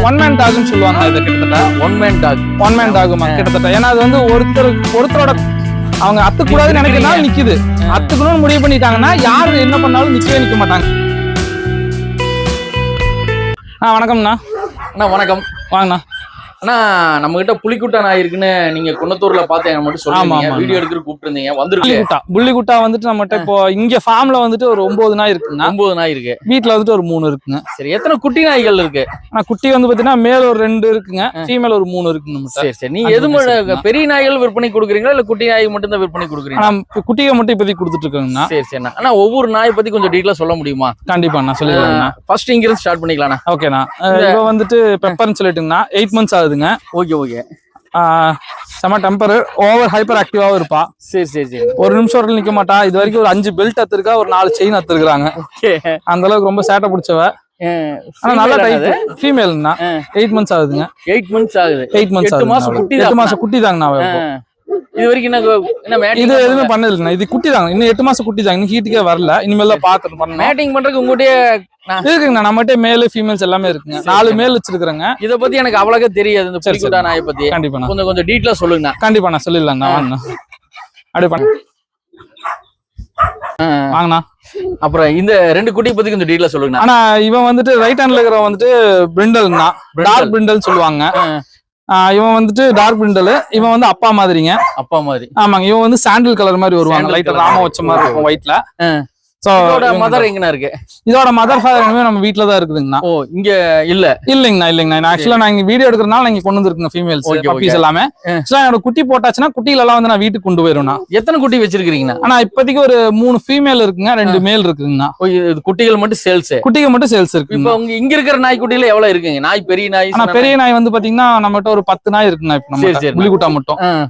One man டாக்னு சொல்லுவாங்க. இது கிட்டத்தட்ட ஒன் மேன் டாக் கிட்டத்தட்ட. ஏன்னா அது வந்து ஒருத்தரோட அவங்க அத்துக்கூடாதுன்னு நினைக்கிறதுனால நிக்குது. அத்துக்கணும்னு முடிவு பண்ணிட்டாங்கன்னா யாரு என்ன பண்ணாலும் நிக்க மாட்டாங்க. வணக்கம்ண்ணா. வணக்கம். வாங்கண்ணா. ஆனா நம்ம கிட்ட புலிக்குட்டா நாய் இருக்குன்னு நீங்க குன்னத்தூர்ல பார்த்தேன் மட்டும் சொல்லுங்க. வீடியோ எடுக்கிற கூப்பிட்டு இருந்தீங்க. வந்துருக்கு புள்ளிக்குட்டா வந்துட்டு நம்மகிட்ட இப்போ இங்க ஃபார்ம்ல வந்துட்டு ஒரு 9 நாய் இருக்குங்க. 9 நாய் இருக்கு. வீட்டுல வந்துட்டு ஒரு 3 இருக்குங்க. சரி, எத்தனை குட்டி நாய்கள் இருக்கு? ஆனா குட்டி வந்து பாத்தீங்கன்னா மேல் ஒரு 2 இருக்குங்க, ஃபீமேல் ஒரு 3 இருக்குங்க. சரி சரி. நீ எது பெரிய நாய்கள் விற்பனை கொடுக்குறீங்களா இல்ல குட்டி நாய் மட்டும் தான் விற்பனை கொடுக்குறீங்களா? குட்டியை மட்டும் இப்போதைக்கு கொடுத்துட்டு இருக்கோங்கண்ணா. சரி சரி. ஆனா ஒவ்வொரு நாயை பத்தி கொஞ்சம் டீட்டெயிலா சொல்ல முடியுமா? கண்டிப்பா நான் சொல்லிடுறேன். ஃபர்ஸ்ட் இங்க இருந்து ஸ்டார்ட் பண்ணிக்கலாம்ண்ணா. ஓகேண்ணா. இப்போ வந்துட்டு பெப்பர்னு சொல்லிட்டுங்கண்ணா 8 months ஆகுதுங்க. Okay okay. செம டெம்பர், ஓவர் ஹைப்பர் ஆக்டிவாவும் இருப்பா. சரி சரி சரி. ஒரு நிமிஷம் நிக்க மாட்டா. இது வரைக்கும் ஒரு 5 பெல்ட் அத்துருக்கா, ஒரு 4 செயின் அத்துருக்காங்க. அந்த அளவுக்கு ரொம்ப சேட்டை பிடிச்சவ. நல்ல டைப். ஃபீமேல்னா 8 months ஆகுதுங்க. 8 months ஆகுது. 8 months 8 மாசம் குட்டி. 8 மாசம் குட்டி தாங்கண்ணா. இது வரைக்கும் இது எதுவுமே பண்ணது இல்லைண்ணா. இது குட்டி தாங்க. இன்னும் 8 மாசம் குட்டி தாங்க. இன்னும் ஹீட்டுக்கே வரல. இனிமேல் தான் பாத்துட்டு பண்ணணும். மேட்டிங் பண்றதுக்கு உங்ககிட்டயே இருக்குங்கண்ணா. நம்மகிட்ட மேல் ஃபீமேல்ஸ் எல்லாமே இருக்குங்க. 4 மேல் வச்சிருக்கிறேங்க. இத பத்தி எனக்கு அவ்வளவு தெரியாது. இந்த புலிக்குட்டா நாயை பத்தி கண்டிப்பா கொஞ்சம் டீட்டெயிலா சொல்லுங்க. கண்டிப்பா நான் சொல்லிடலாம். அப்படி பண்ண வாங்கண்ணா. அப்புறம் இந்த 2 குட்டி பத்தி கொஞ்சம் டீட்டெயிலா சொல்லுங்க. ஆனா இவன் வந்துட்டு ரைட் ஹேண்ட்ல இருக்கிற வந்துட்டு பிரிண்டல்னா, டார்க் பிரிண்டல் சொல்லுவாங்க. இவன் வந்துட்டு டார்க் பிரிண்டல். இவன் வந்து அப்பா மாதிரிங்க. அப்பா மாதிரி. ஆமாங்க. இவன் வந்து சாண்டில் கலர் மாதிரி வருவாங்க. லைட்டா ராம வச்ச மாதிரி இருக்கும் ஒயிட்ல. மதர் எங்கண்ணா இருக்கு? இதோட மதர் ஃபாதர் நம்ம வீட்டுல தான் இருக்குதுங்கண்ணா. ஓ, இங்க இல்லைங்கண்ணா. ஆக்சுவலா நான் இங்க வீடியோ எடுக்கிறதுனால நீங்க கொண்டு வந்துருக்குங்க ஃபீமேல்ஸ் பப்பீஸ் எல்லாமே. என்னோட குட்டி போட்டாச்சுன்னா குட்டில எல்லாம் வந்து நான் வீட்டுக்கு கொண்டு போயிருவேன். எத்தனை குட்டி வச்சிருக்கீங்கன்னா? ஆனா இப்போதைக்கு ஒரு 3 ஃபீமேல் இருக்குங்க, 2 மேல் இருக்குங்கண்ணா. குட்டிகள் மட்டும் சேல்ஸ்? குட்டிகள் மட்டும் சேல்ஸ் இருக்கு. இப்போ இங்க இருக்கிற நாய் குட்டியில எவ்வளவு இருக்குங்க? நாய் பெரிய நாய்? ஆனா பெரிய நாய் வந்து பாத்தீங்கன்னா நம்மகிட்ட ஒரு 10 நாய் இருக்குங்க. இப்ப நம்ம புலிக்குட்டா மட்டும்.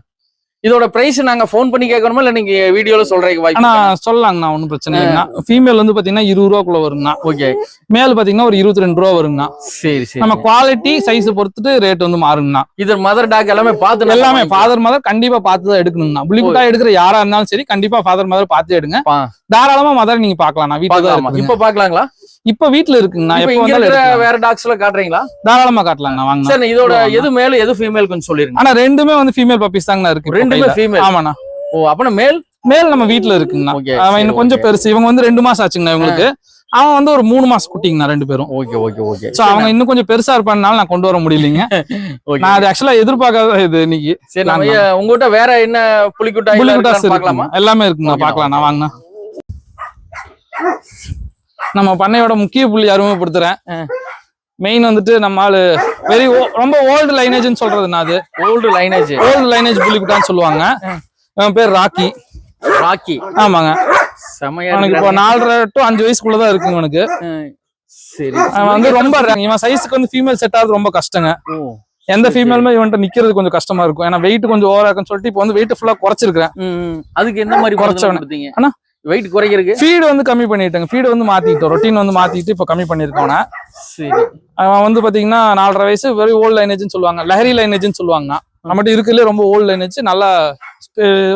இதோட பிரைஸ் நாங்க போன் பண்ணி கேட்கணுமா இல்ல நீங்க வீடியோல சொல்றதுக்கு வாய்ப்பு? சொல்லலாங்கண்ணா, ஒன்னும் பிரச்சனை இல்லைங்கண்ணா. ஃபீமேல் வந்து பாத்தீங்கன்னா 20 ரூபாக்குள்ள வருங்கண்ணா. ஓகே. மேல் பாத்தீங்கன்னா ஒரு 22 ரூபா வருங்கண்ணா. சரி சரி. நம்ம குவாலிட்டி சைஸ் பொறுத்துட்டு ரேட் வந்து மாறுங்கண்ணா. இது மதர் டாக் எல்லாமே பார்த்து எல்லாமே ஃபாதர் மதர் கண்டிப்பா பார்த்து தான் எடுக்கணுங்கண்ணா. புலிக்குட்டா எடுக்கிற யாரா இருந்தாலும் சரி கண்டிப்பா ஃபாதர் மதர் பார்த்து எடுங்க. தாராளமா மதர் நீங்க பாக்கலாம். வீட்டுல இப்ப பாக்கலாங்களா? இப்ப வீட்டுல இருக்குங்கண்ணா. வேற டாக்ஸ்ல காட்டுறீங்களா? தாராளமா காட்டலாங்கண்ணா. வாங்க. சரி, இதோட எது மேல் எது ஃபீமேல் கொஞ்சம் சொல்லிருங்க. ஆனா ரெண்டுமே வந்து ஃபீமேல் பப்பீஸ் தாங்கண்ணா இருக்கு. ரெண்டுமே ஃபீமேல்? ஆமாண்ணா. ஓ, அப்பனா மேல் நம்ம வீட்டுல இருக்குங்கண்ணா. அவன் இன்னும் கொஞ்சம் பெருசு. இவங்க வந்து 2 மாசம் ஆச்சுங்கண்ணா இவங்களுக்கு. அவன் வந்து ஒரு 3 மாசம் குட்டிங்கண்ணா 2 பேரும். Okay okay okay. சோ அவங்க இன்னும் கொஞ்சம் பெருசா இருப்பானால நான் கொண்டு வர முடியலீங்க. நான் அது ஆக்சுவலா எதிர்பார்க்காத இது இன்னைக்கு. சரி, உங்ககிட்ட வேற என்ன புலிக்குட்டா பார்க்கலாமா? எல்லாமே இருக்குங்க, பாக்கலாம். நான் வாங்கண்ணா. நம்ம பண்ணையோட முக்கிய புள்ளி அறிமுகப்படுத்துறேன். மெயின் வந்துட்டு நம்ம ஆளு ரொம்ப ஓல்டு லைனேஜ்னு சொல்றதுன்னா, அது ஓல்டு லைனேஜ் புலிக்குட்டான்னு சொல்லுவாங்க. அவன் பேர் ராக்கி. ஆமாங்க. அவனுக்கு இப்போ 4.5 to 5 வயசுக்குள்ளதான் இருக்குங்க அவனுக்கு. சரி. அவன் வந்து ரொம்ப இவன் சைஸுக்கு வந்து ஃபீமேல் செட் ஆகுது ரொம்ப கஷ்டங்க. எந்த ஃபீமேலுமே இவன்ட்ட நிக்கிறது கொஞ்சம் கஷ்டமா இருக்கும். ஏன்னா வெயிட் கொஞ்சம் ஓவரா இருக்குன்னு சொல்லிட்டு இப்போ வந்து வெயிட் ஃபுல்லா குறைச்சிருக்கேன். அதுக்கு என்ன மாதிரி குறைச்சவன? ஆனா வெயிட் குறைக்கிறதுக்கு ஃபீடு வந்து கம்மி பண்ணிட்டேங்க. ஃபீடு வந்து மாத்திட்டோம், ரொட்டீன் வந்து மாத்திட்டு இப்போ கம்மி பண்ணிருக்கோம். சரி. அவன் வந்து பாத்தீங்கன்னா 4.5 வயசு, வெரி ஓல்டு லைனேஜ்னு சொல்லுவாங்க, லஹரி லைனேஜ்னு சொல்லுவாங்க. நம்மகிட்ட இருக்குல்ல ரொம்ப ஓல்டு லைனேஜ், நல்லா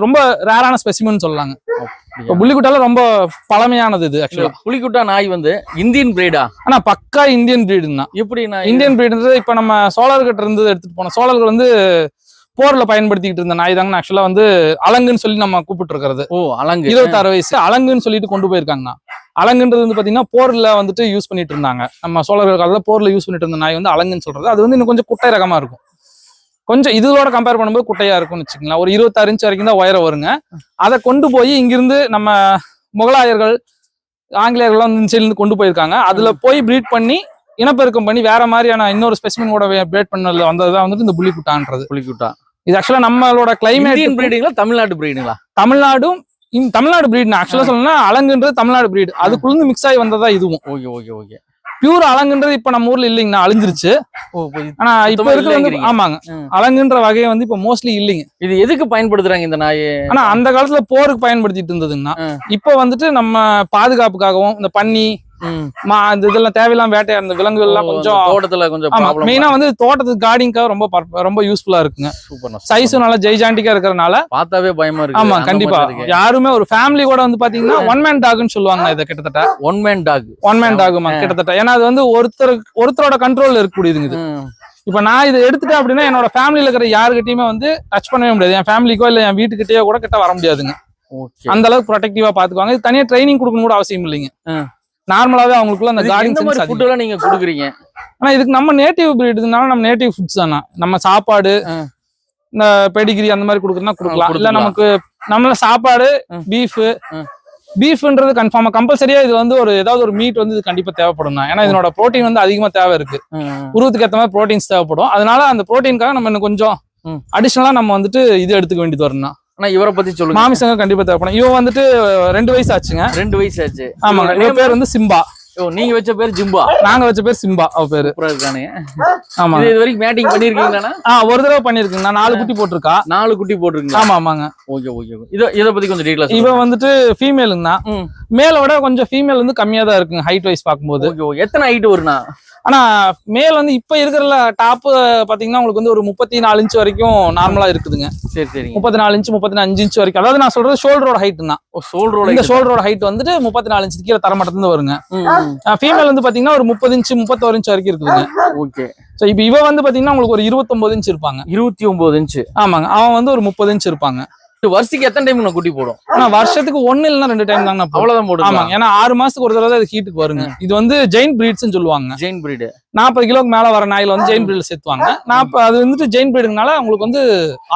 ரொம்ப ரேரான ஸ்பெசிமன் சொல்லலாங்க. புலிக்குட்டால ரொம்ப பழமையானது இது. ஆக்சுவலா புலிக்குட்டா நாய் வந்து இந்தியன் பிரீடா? ஆனா பக்கா இந்தியன் பிரீடுன்னா. எப்படி இந்தியன் பிரீடுன்றது இப்ப நம்ம சோழர்கிட்ட இருந்து எடுத்துட்டு போனோம். சோழர்கள் வந்து போர்ல பயன்படுத்திக்கிட்டு இருந்த நாய் தாங்க ஆக்சுவலா வந்து அலங்குன்னு சொல்லி நம்ம கூப்பிட்டு இருக்கிறது. ஓ, அலங்கு. 26 வயசு அலங்குன்னு சொல்லிட்டு கொண்டு போயிருக்காங்கண்ணா. அலங்குன்றது வந்து பாத்தீங்கன்னா போர்ல வந்துட்டு யூஸ் பண்ணிட்டு இருந்தாங்க. நம்ம சோழர்கள் காலத்துல போர்ல யூஸ் பண்ணிட்டு இருந்த நாய் வந்து அலங்குன்னு சொல்றது. அது வந்து இன்னும் கொஞ்சம் குட்டை ரகமா இருக்கும். கொஞ்சம் இதோட கம்பேர் பண்ணும்போது குட்டையா இருக்கும்னு வச்சுக்கலாம். ஒரு 26 இன்ச் வரைக்கும் தான் உயரம் வருங்க. அதை கொண்டு போய் இங்கிருந்து நம்ம முகலாயர்கள் ஆங்கிலேயர்கள் வந்து இந்த சைட்ல கொண்டு போயிருக்காங்க. அதுல போய் பிரீட் பண்ணி இனப்பெருக்கம் பண்ணி வேற மாதிரியான இன்னொரு ஸ்பெசிமன் கூட பிரீட் பண்ணல வந்ததுதான் வந்துட்டு இந்த புலிக்குட்டா. இது ஆக்சுவலா நம்மளோட கிளைமேட் பிரீடிங்களா தமிழ்நாடு பிரீடுங்களா? தமிழ்நாடு பிரீட். ஆக்சுவலா சொல்லணும்னா அலங்குன்றது தமிழ்நாடு பிரீட். அதுக்குள்ள மிக்ஸ் ஆகி வந்ததா இதுவும். Okay okay okay. பியூர் அலங்குன்றது இப்ப நம்ம ஊர்ல இல்லைங்கண்ணா, அழிஞ்சிருச்சு. ஆனா இப்ப இருக்கிறது ஆமாங்க, அலங்குன்ற வகையை வந்து இப்ப மோஸ்ட்லி இல்லைங்க. இது எதுக்கு பயன்படுத்துறாங்க இந்த நாயை? ஆனா அந்த காலத்துல போருக்கு பயன்படுத்திட்டு இருந்ததுங்கண்ணா. இப்ப வந்துட்டு நம்ம பாதுகாப்புக்காகவும் இந்த பன்னி இந்த இதெல்லாம் தேவையில்லாம வேட்டையா இருந்த விலங்குகள் எல்லாம் கொஞ்சம் தோட்டத்துல கொஞ்சம் மெயினா வந்து தோட்டத்துக்கு கார்டிங்காக ரொம்ப யூஸ்ஃபுல்லா இருக்குங்க. சைஸும் நல்லா ஜெய்ஜாண்டிக்கா இருக்கிறதுனால பார்த்தாவே பயமா இருக்கு. ஆமா கண்டிப்பா யாருமே ஒரு ஃபேமிலி கூட வந்து பாத்தீங்கன்னா ஒன் மேன் டாக்னு சொல்லுவாங்க. இதை கிட்டத்தட்ட ஒன் மேன் டாக் கிட்டத்தட்ட. ஏன்னா அது வந்து ஒருத்தரோட கண்ட்ரோல்ல இருக்கக்கூடியதுங்க இது. இப்ப நான் இதை எடுத்துட்டேன் அப்படின்னா என்னோட ஃபேமிலியில இருக்கிற யாருக்கிட்டையுமே வந்து டச் பண்ணவே முடியாது. என் ஃபேமிலிக்கோ இல்ல என் வீட்டுக்கிட்டயோ கூட கிட்ட வர முடியாதுங்க. அந்த அளவுக்கு ப்ரொடெக்டிவா பாத்துக்குவாங்க. இது தனியா ட்ரைனிங் கொடுக்கணும் கூட அவசியம் இல்லைங்க. நார்மலாவே அவங்களுக்குள்ள அந்த கார்டிங் சென்ஸ் ஃபுட் எல்லாம் நீங்க கொடுக்குறீங்க. ஆனா இதுக்கு நம்ம நேட்டிவ் பிரீடுனால நம்ம நேட்டிவ் ஃபுட்ஸ் தானா. நம்ம சாப்பாடு இந்த பெடிகிரி அந்த மாதிரி கொடுக்குறதுனா கொடுக்கலாம். இல்ல நமக்கு நம்மள சாப்பாடு பீஃப்ன்றது கன்ஃபார்மா கம்பல்சரியா இது வந்து ஏதாவது ஒரு மீட் வந்து இது கண்டிப்பா தேவைப்படும் தான். ஏன்னா இதனோட புரோட்டீன் வந்து அதிகமா தேவை இருக்கு. உருவத்துக்கு ஏற்ற மாதிரி புரோட்டீன்ஸ் தேவைப்படும். அதனால அந்த புரோட்டீனுக்காக நம்ம இன்னும் கொஞ்சம் அடிஷனலா நம்ம வந்துட்டு இது எடுத்துக்க வேண்டியது வரும்னா. ஆனா இவரை பத்தி சொல்லுங்க. மாமிசங்க கண்டிப்பா தேவைப்படும். இவன் வந்துட்டு 2 வயசு ஆச்சுங்க. 2 வயசு ஆச்சு. ஆமாங்க. இவன் பேர் வந்து சிம்பா. நீங்க வச்ச பேர் ஜிம்பா, நாங்க வச்ச பேர் சிம்பா. அவ பேரு ஆமா. இது வரைக்கும் மேட்டிங் பண்ணிருக்கீங்களா? ஒரு தடவை பண்ணிருக்கீங்க. 4 குட்டி போட்டிருக்கா. 4 குட்டி போட்டிருக்கீங்க. ஆமா ஆமாங்க. Okay okay. இத பத்தி கொஞ்சம் டீடைலா. இவ வந்துட்டு ஃபீமேலுங்கண்ணா. மேல விட கொஞ்சம் ஃபீமேல் வந்து கம்மியா தான் இருக்குங்க ஹைட் வைஸ் பாக்கும்போது. ஓகே. எத்தனை ஹைட் வரும்னா? ஆனா மேல் வந்து இப்ப இருக்கிற டாப் பாத்தீங்கன்னா உங்களுக்கு வந்து ஒரு 34 இன்ச் வரைக்கும் நார்மலா இருக்குதுங்க. சரி சரி. 34 இன்ச் 35 இன்ச் வரைக்கும். அதாவது நான் சொல்றது ஷோல்டரோட ஹைட் தான். இந்த ஷோல்டரோட ஹைட் வந்துட்டு 34 இன்ச் கீழே தரமட்டத்துல இருந்து வருங்க. ஃபீமேல் வந்து பாத்தீங்கன்னா ஒரு 30 இன்ச் 31 இன்ச் வரைக்கும் இருக்குதுங்க. ஓகே. சோ இப்ப இவ வந்து பாத்தீங்கன்னா உங்களுக்கு ஒரு 29 இன்ச் இருப்பாங்க. 29 இன்ச். ஆமாங்க. அவன் வந்து ஒரு 30 இன்ச் இருப்பாங்க. வருஷத்துக்கு எத்தனை டைம் குட்டி போடும்? ஆனா வருஷத்துக்கு 1 இல்லன்னா 2 டைம் தாங்க. அவ்வளவுதான் போடும். ஆமாங்க. ஏன்னா 6 மாசத்துக்கு ஒரு தடவை அது ஹீட்டுக்கு வருங்க. இது வந்து ஜெயின் பிரீட்ஸ்னு சொல்லுவாங்க. ஜெயின் பிரீடு 40 கிலோக்கு மேல வர நாயில வந்து ஜெயின் பிரீட்ல சேர்த்துவாங்க. அது வந்துட்டு ஜெயின் பிரீடுனால உங்களுக்கு வந்து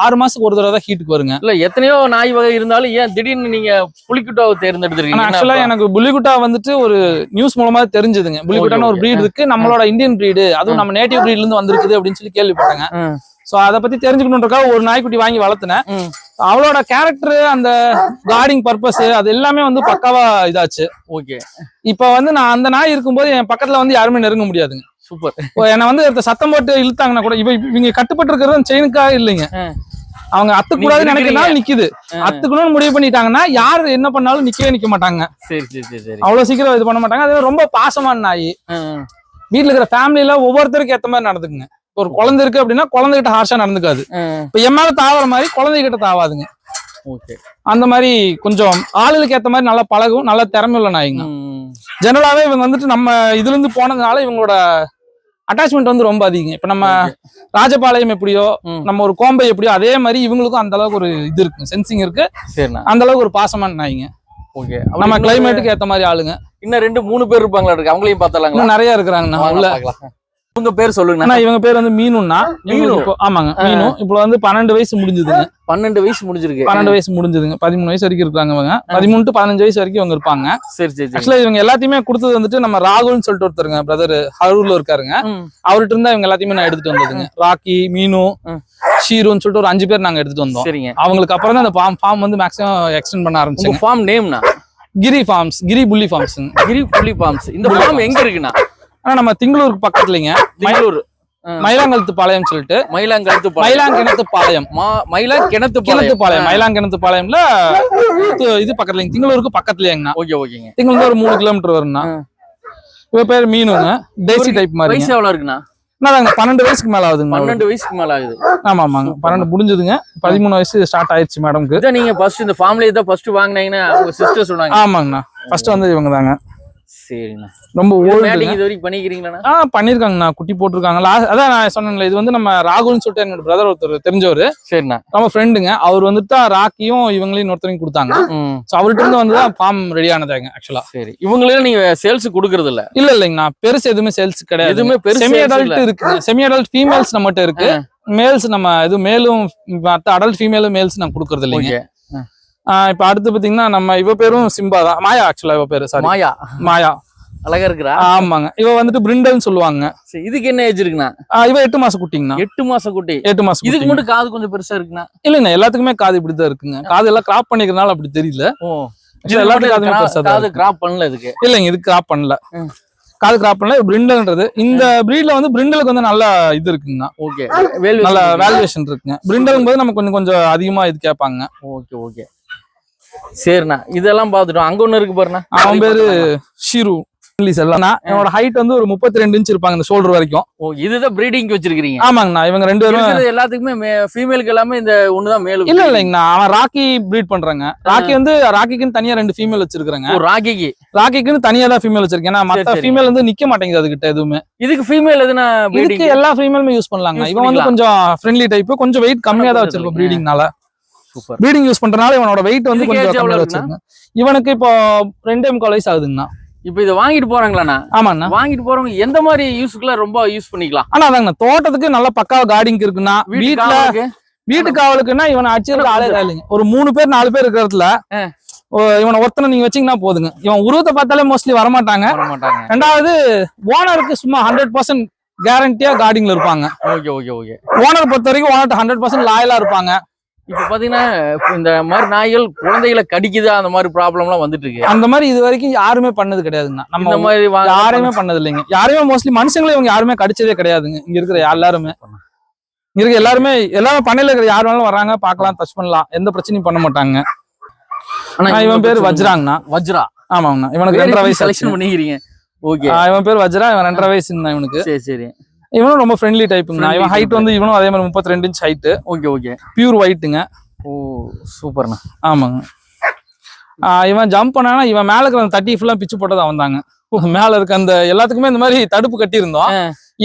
6 மாசத்துக்கு ஒரு தடவை தான் ஹீட்டுக்கு வருங்க. இல்ல எத்தனையோ நாய் வகை இருந்தாலும் ஏன் திடீர்னு நீங்க புலிக்குட்டாவை தேர்ந்தெடுத்துருக்கீங்க? ஆக்சுவலா எனக்கு புலிகுட்டா வந்துட்டு ஒரு நியூஸ் மூலமா தெரிஞ்சதுங்க. புலிகுட்டான ஒரு பிரீடு இருக்கு, நம்மளோட இந்தியன் பிரீடு, அதுவும் நம்ம நேட்டிவ் பிரீட்ல இருந்து வந்திருக்குது அப்படின்னு சொல்லி கேள்விப்பட்டாங்க. சோ அதை பத்தி தெரிஞ்சுக்கணுன்றக்காக ஒரு நாய்க்குட்டி வாங்கி வளர்த்தினேன். அவளோட கேரக்டர், அந்த கார்டிங் பர்பஸ், அது எல்லாமே வந்து பக்காவா இதாச்சு. ஓகே. இப்ப வந்து நான் அந்த நாய் இருக்கும்போது என் பக்கத்துல வந்து யாருமே நெருங்க முடியாதுங்க. சூப்பர். என்ன வந்து சத்தம் போட்டு இழுத்தாங்கன்னா கூட இவங்க கட்டுப்பட்டு இருக்கிறது செயினுக்காக இல்லைங்க. அவங்க அத்துக்கூடாதுன்னு நினைக்கிறதுனால நிக்குது. அத்துக்கணும்னு முடிவு பண்ணிட்டாங்கன்னா யாரு என்ன பண்ணாலும் நிக்க மாட்டாங்க. சரி சரி சரி. அவ்வளவு சீக்கிரம் இது பண்ண மாட்டாங்க. அது ரொம்ப பாசமான நாய். வீட்டுல இருக்கிற ஃபேமிலியில ஒவ்வொருத்தருக்கு ஏத்த மாதிரி நடந்துக்குங்க. ஒரு குழந்தை இருக்கு அப்படின்னா குழந்தைகிட்ட ஹார்ஷா நடந்துக்காது. இப்ப என் மேல தாவற மாதிரி குழந்தைகிட்ட தாவாதுங்க. அந்த மாதிரி கொஞ்சம் ஆளுகளுக்கு ஏத்த மாதிரி நல்லா பழகும், நல்ல திறமை உள்ள நாய்ங்க. ஜெனரலாவே இவங்க வந்துட்டு நம்ம இதுல இருந்து போனதுனால இவங்களோட அட்டாச்மெண்ட் வந்து ரொம்ப அதிகம். இப்ப நம்ம ராஜபாளையம் எப்படியோ, நம்ம ஒரு கோம்பை எப்படியோ, அதே மாதிரி இவங்களுக்கும் அந்த அளவுக்கு ஒரு இது இருக்கு, சென்சிங் இருக்கு. அந்த அளவுக்கு ஒரு பாசமான நாய்ங்க. நம்ம கிளைமேட்டுக்கு ஏத்த மாதிரி ஆளுங்க. இன்னும் 2-3 பேர் இருப்பாங்களா இருக்கு, அவங்களையும் பார்த்தலாங்களா? நிறைய இருக்கிறாங்க. உங்க பேர் சொல்லுங்க. இவங்க பேர் வந்து மீனுன்னா. ஆமாங்க, மீனு. இப்ப வந்து 12 வயசு முடிஞ்சதுங்க. 12 வயசு முடிஞ்சிருக்கு. 12 வயசு முடிஞ்சதுங்க. 13 வயசு வரைக்கும் இருக்காங்க இவங்க. 13 to 15 வயசு வரைக்கும் இவங்க இருப்பாங்க. சரி சரி. ஆக்சுவலா இவங்க எல்லாத்தையுமே கொடுத்தது வந்துட்டு நம்ம ராகுல்னு சொல்லிட்டு ஒருத்தருங்க, பிரதர் ஹரூர்ல இருக்காருங்க. அவர்கிட்ட இருந்தா இவங்க எல்லாத்தையுமே நான் எடுத்துட்டு வந்ததுங்க. ராக்கி, மீனு, ஷீருன்னு சொல்லிட்டு ஒரு 5 பேர் நாங்க எடுத்துட்டு வந்தோம். சரிங்க. அவங்களுக்கு அப்புறம் தான் அந்த ஃபார்ம் வந்து மேக்ஸிமம் எக்ஸ்டெண்ட் பண்ண ஆரம்பிச்சோம். ஃபார்ம் நேம்னா கிரி ஃபார்ம்ஸ், கிரி புள்ளி ஃபார்ம்ஸ். கிரி புள்ளி ஃபார்ம்ஸ். இந்த ஃபார்ம் எங்க இருக்குன்னா? நம்ம திங்களூருக்கு பக்கத்துலங்க. திங்களூர் மயிலாங்கழுத்து பாளையம் சொல்லிட்டு. மயிலாங்கிணத்து பாளையம். மயிலாங்கிணத்து பாளையம்ல இது பக்கத்துல, திங்களூருக்கு பக்கத்துலங்கண்ணா. ஓகே ஓகேங்க. திங்களூர் ஒரு 3 கிலோமீட்டர் வரும்ண்ணா. இவ பேர் மீனுங்க. தேசி டைப் மாதிரி. வயசு எவ்வளவு இருக்குண்ணா? 12 வயசுக்கு மேல ஆகுதுங்க. 12 வயசுக்கு மேல ஆகுது. ஆமாங்க. 12 முடிஞ்சதுங்க. 13 வயசு ஸ்டார்ட் ஆயிடுச்சு மேடம்க்கு. நீங்க ஃபர்ஸ்ட் இந்த ஃபார்ம்ல இத ஃபர்ஸ்ட் வாங்குனீங்கன்னா உங்க சிஸ்டர் சொன்னாங்க. ஆமாங்கண்ணா. ஃபர்ஸ்ட் வந்து இவங்க தாங்க. சரிண்ணா. ரொம்ப ஓல்டு. இது வரைக்கும் பண்ணிக்கிறீங்களா? பண்ணிருக்காங்கண்ணா. குட்டி போட்டிருக்காங்க. அதான் நான் சொன்னேன்ல, இது வந்து நம்ம ராகுல்னு சொல்லிட்டு என்னோட பிரதர் ஒருத்தர் தெரிஞ்சவரு. சரிண்ணா. நம்ம ஃப்ரெண்டுங்க. அவர் வந்துட்டு தான் ராக்கியும் இவங்களையும் ஒருத்தரையும் கொடுத்தாங்க. அவர்கிட்ட இருந்து வந்துதான் ஃபார்ம் ரெடி ஆனதாங்க ஆக்சுவலா. சரி. இவங்களே நீங்க சேல்ஸ் கொடுக்கறது இல்ல? இல்லைங்கண்ணா. பெருசு எதுவுமே சேல்ஸ் கிடையாது. எதுவுமே பெருசு. செமி அடல்ட் இருக்கு. செமி அடல்ட் ஃபீமேல்ஸ் நம்மகிட்ட இருக்கு. மேல்ஸ் நம்ம இது மேலும் அடல்ட் ஃபீமேலும் மேல்ஸ் நான் கொடுக்கறது இல்லைங்க. இப்ப அடுத்து பாத்தீங்கன்னா நம்ம இவ பேரும் சிம்பா தான். மாயா ஆக்சுவலா இவ பேரு. சாரி, மாயா. அழகா இருக்கிறா. ஆமாங்க. இவ வந்துட்டு பிரிண்டல்னு சொல்லுவாங்க. இதுக்கு என்ன ஏஜ் இருக்குண்ணா? இவ 8 மாசம் குட்டிங்கண்ணா. 8 மாசம் குட்டி. 8 மாசம். இதுக்கு மட்டும் காது கொஞ்சம் பெருசா இருக்குண்ணா? இல்லைண்ணா, எல்லாத்துக்குமே காது இப்படிதான் இருக்குங்க. காது எல்லாம் கிராப் பண்ணிக்கிறதுனால அப்படி தெரியல. எல்லாத்துக்கும் காது கிராப் பண்ணல. இதுக்கு இல்லைங்க, இதுக்கு கிராப் பண்ணல. காது கிராப் பண்ணல. பிரிண்டல்ன்றது இந்த பிரீட்ல வந்து பிரிண்டலுக்கு வந்து நல்ல இது இருக்குங்கண்ணா. ஓகே. நல்ல வேல்யூவேஷன் இருக்குங்க. பிரிண்டல் போது நமக்கு கொஞ்சம் அதிகமா இது கேட்பாங்க. Okay okay. சரிண்ணா. இதெல்லாம் பாத்துட்டோம். அங்க ஒண்ணு இருக்கு பாருண்ணா. அவன் பேரு ஷீரு. செல்லனா என்னோட ஹைட் வந்து ஒரு 32 இன்ச் இருப்பாங்க இந்த ஷோல்டர் வரைக்கும். ஓ இதுதான் பிரீடிங்க்கு வச்சிருக்கீங்க? ஆமாங்கண்ணா. இவங்க 2 பேரும் எல்லாத்துக்குமே ஃபீமேலுக்கு எல்லாமே இந்த ஒண்ணுதான் மேல். இல்லைங்கண்ணா, அவன் ராக்கி ப்ரீட் பண்றாங்க. ராக்கிக்குன்னு தனியா 2 ஃபீமேல் வச்சிருக்காங்க. ராக்கிக்குன்னு தனியா தான் ஃபீமேல் வச்சிருக்கேன். ஏன்னா மத்த ஃபீமேல் வந்து நிக்க மாட்டேங்குது அதுகிட்ட எதுவுமே. இதுக்கு ஃபீமேல் எதுனா இதுக்கு எல்லா ஃபீமேலுமே யூஸ் பண்ணலாங்க. இவன் வந்து கொஞ்சம் ஃப்ரெண்ட்லி டைப், கொஞ்சம் வெயிட் கம்மியா தான் வச்சிருக்கோம் ப்ரீடிங்னால. ப்ரீடிங் யூஸ் பண்றதுனால இவனோட வெயிட் வந்து கொஞ்சம் கம்மியா வச்சிருக்கேன். இவனுக்கு இப்போ 2.25 வயசு ஆகுதுங்கண்ணா. இப்போ இதை வாங்கிட்டு போறாங்களாண்ணா? ஆமாண்ணா. வாங்கிட்டு போறவங்க எந்த மாதிரி யூஸ்க்குலாம் ரொம்ப யூஸ் பண்ணிக்கலாம்? ஆனா அதாங்கண்ணா, தோட்டத்துக்கு நல்ல பக்காவா கார்டிங் இருக்குன்னா, வீட்டு காவலுக்குன்னா இவனை அடிச்சிருக்க ஆளே இல்லைங்க. ஒரு 3 பேர் 4 பேர் இருக்கிறதுல இவனை ஒருத்தனை நீங்க வச்சீங்கன்னா போதுங்க. இவன் உருவத்தை பார்த்தாலே மோஸ்ட்லி வரமாட்டாங்க. ரெண்டாவது ஓனருக்கு சும்மா 100% கேரண்டியா கார்டிங்ல இருப்பாங்க. ஓனர் பொறுத்த வரைக்கும் ஓனர் 100% லாயலா இருப்பாங்க. இப்ப பாத்தீங்கன்னா இந்த மாதிரி நாய்கள் குழந்தைகளை கடிக்குதா அந்த மாதிரி ப்ராப்ளம் எல்லாம் வந்துட்டு இருக்கு. அந்த மாதிரி இது வரைக்கும் யாருமே பண்ணது கிடையாதுங்க. நம்ம மாதிரி யாருமே பண்ணது இல்லைங்க. யாருமே மோஸ்ட்லி மனுஷங்களே இவங்க யாருமே கடிச்சதே கிடையாதுங்க. இங்க இருக்கிற எல்லாருமே எல்லாருமே பண்ணையில இருக்கிற யார் வேணாலும் வர்றாங்க, பாக்கலாம், டச் பண்ணலாம், எந்த பிரச்சனையும் பண்ண மாட்டாங்க. இவன் பேர் வஜ்ராங்கண்ணா. வஜ்ரா? ஆமாங்கண்ணா. இவனுக்கு 2.5 வயசு செலக்ஷன் பண்ணிக்கிறீங்க. ஓகே. இவன் பேர் வஜ்ரா. இவன் 2.5 வயசுங்கண்ணா இவனுக்கு. சரி சரி. இவனும் ரொம்ப ஃப்ரெண்ட்லி டைப்புங்கண்ணா. இவன் ஹைட் வந்து இவனும் அதே மாதிரி 32 இன்ச் ஹைட். ஓகே. பியூர் ஒயிட்டுங்க. ஓ சூப்பர்ண்ணா. ஆமாங்க. இவன் ஜம்ப் பண்ணானா இவன் மேல இருக்கிற அந்த தட்டி ஃபுல்லா பிச்சு போட்டதா வந்தாங்க. மேல இருக்க அந்த எல்லாத்துக்குமே இந்த மாதிரி தடுப்பு கட்டி இருந்தோம்.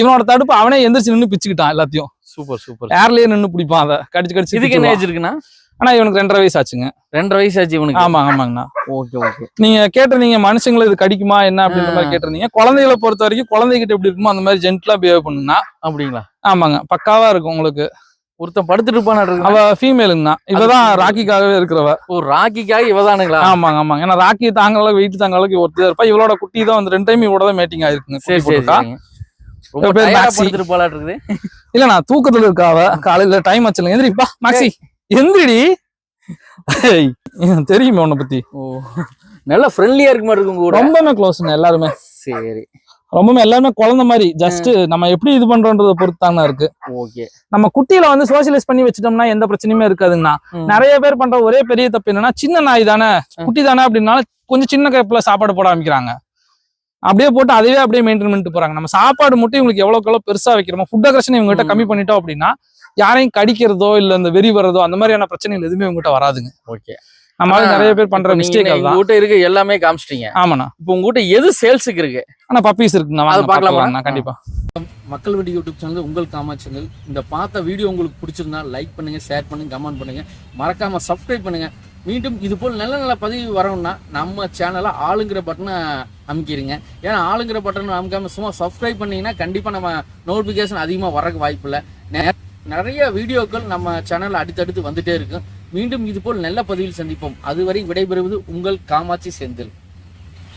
இவனோட தடுப்பு அவனே எந்திரிச்சு நின்று பிச்சுக்கிட்டான் எல்லாத்தையும். சூப்பர். ஏர்லயே நின்று பிடிப்பான் அதை கடிச்சு. இதுக்கு என்ன ஏஜ் இருக்குண்ணா? ஆனா இவனுக்கு 2.5 வயசு ஆச்சுங்க. 2.5 வயசு ஆச்சு இவனுக்கு? ஆமாங்கண்ணா. ஓகே. நீங்க கேட்டிருந்தீங்க மனுஷங்களை இது கடிக்குமா என்ன அப்படின்ற மாதிரி கேட்டிருந்தீங்க. குழந்தைகளை பொறுத்த வரைக்கும் குழந்தைகிட்ட எப்படி இருக்குமோ அந்த மாதிரி ஜென்ட்லா பிஹேவ் பண்ணுனா. அப்படிங்களா? ஆமாங்க, பக்காவா இருக்கும் உங்களுக்கு. ஒருத்தன் படுத்துட்டு இருப்பான். அவ ஃபீமேலுங்கண்ணா. இவதான் ராக்கிக்காகவே இருக்கிறவ. ஓ ராக்கிக்காக இவதானுங்களா? ஆமாங்க. ஏன்னா ராக்கி தாங்க அளவுக்கு வெயிட் தாங்க அளவுக்கு ஒருத்தர் இருப்பா. இவளோட குட்டி தான் வந்து 2 டைம் இவளோட தான் மேட்டிங் ஆயிருக்குங்க. இல்லண்ணா, தூக்கத்துல இருக்காவ. காலையில டைம் ஆச்சுல, எந்திரிப்பா மேக்ஸி எந்திரிடி. தெரியுமே உன்னை பத்தி. ஓ நல்லா ஃப்ரெண்ட்லியா இருக்கு மாதிரி இருக்கும். ரொம்பவே க்ளோஸ்ங்க எல்லாருமே. சரி. ரொம்பவே எல்லாருமே குழந்தை மாதிரி. ஜஸ்ட் நம்ம எப்படி இது பண்றோன்றத பொறுத்தாங்க இருக்கு. ஓகே. நம்ம குட்டியில வந்து சோசியலைஸ் பண்ணி வச்சுட்டோம்னா எந்த பிரச்சனையுமே இருக்காதுங்கண்ணா. நிறைய பேர் பண்ற ஒரே பெரிய தப்பு என்னன்னா, சின்ன நாய் தானே குட்டி தானே அப்படின்னால கொஞ்சம் சின்ன கப்பில சாப்பாடு போட ஆரம்பிக்கிறாங்க. அப்படியே போட்டு அதுவே அப்படியே மெயின்டைன் பண்ணிட்டு போறாங்க. நம்ம சாப்பாடு மட்டும் இவங்களுக்கு எவ்வளவு பெருசா வைக்கிறோமோ, ஃபுட் அக்ரஷன் இவங்ககிட்ட கம்மி பண்ணிட்டோம் அப்படின்னா யாரையும் கடிக்கிறதோ இல்ல இந்த வெறி வர்றதோ அந்த மாதிரியான பிரச்சனைகள் எதுவுமே இவங்ககிட்ட வராதுங்க. ஓகே. நம்ம நிறைய பேர் பண்ற மிஸ்டேக் தான். உங்ககிட்ட இருக்கு எல்லாமே காமிச்சிட்டீங்க. ஆமாண்ணா. இப்போ உங்ககிட்ட எது சேல்ஸுக்கு இருக்கு? ஆனா பப்பீஸ் இருக்குங்க. அது பார்க்கலாமா? கண்டிப்பா. மக்கள் வீடியோ யூடியூப் சேனல் உங்கள் காமாட்சி சேனல். இந்த பார்த்த வீடியோ உங்களுக்கு பிடிச்சிருந்தா லைக் பண்ணுங்க, ஷேர் பண்ணுங்க, கமெண்ட் பண்ணுங்க, மறக்காம சப்ஸ்கிரைப் பண்ணுங்க. மீண்டும் இது போல் நல்ல பதிவு வரணும்னா நம்ம சேனலை ஆளுங்கிற பட்டனை அமைக்கிறீங்க. ஏன்னா ஆளுங்கிற பட்டன் அமைக்காம சும்மா சப்ஸ்கிரைப் பண்ணீங்கன்னா கண்டிப்பா நம்ம நோட்டிபிகேஷன் அதிகமா வரக்கு வாய்ப்பு இல்லை. நிறைய வீடியோக்கள் நம்ம சேனல்ல அடுத்தடுத்து வந்துட்டே இருக்கு. மீண்டும் இது போல் நல்ல பதிவில் சந்திப்போம். அதுவரை விடைபெறுவது உங்கள் காமாட்சி செந்தில்.